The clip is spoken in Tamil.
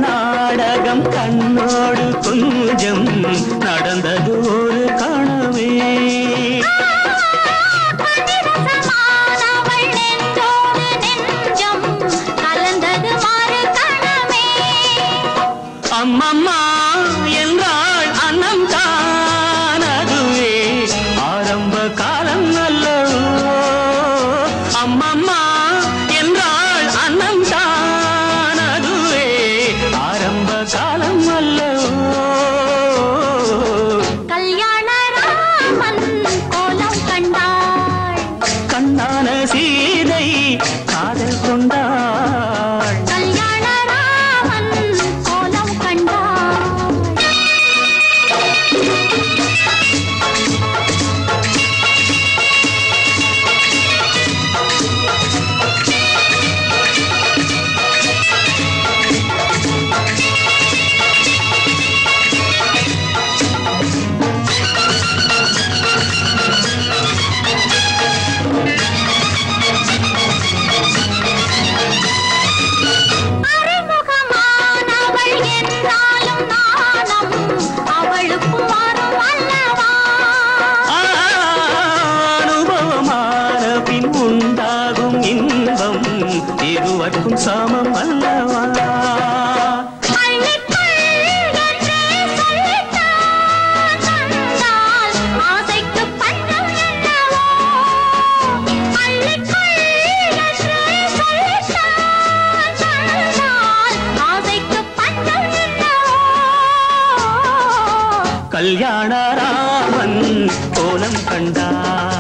நாடகம் கண்ணோடு கொஞ்சம் நடந்தது ஒரு கனவே. அம்மம்மா என்றாள் அன்னம் தான் அதுவே ஆரம்ப காலம் அல்லவோ. அம்மம்மா என்றாள் அன்னம் தான் அதுவே ஆரம்ப காலம் அல்லவோ. கல்யாண ராமன் கோலம் கண்டாள், கண்ணான சீதை காதல் கொண்டாள். கல்யாண ராமன் கோலம் கண்டாள். அறிமுகமானவள் என்றாலும் நாணம் அவளுக்கு வரும் அல்லவா. அனுபவமான பின் உண்டாகும் இன்பம் இருவர்க்கும் சமம் அல்லவா. அள்ளிக்கொள் என்றே சொல்லித்தான் தந்தாள், ஆசைக்கு பஞ்சம் என்னவோ. அள்ளிக்கொள் என்றே சொல்லித்தான் தந்தாள், ஆசைக்கு பஞ்சம் என்னவோ. கல்யாண ராமன் கோலம் கண்டார்.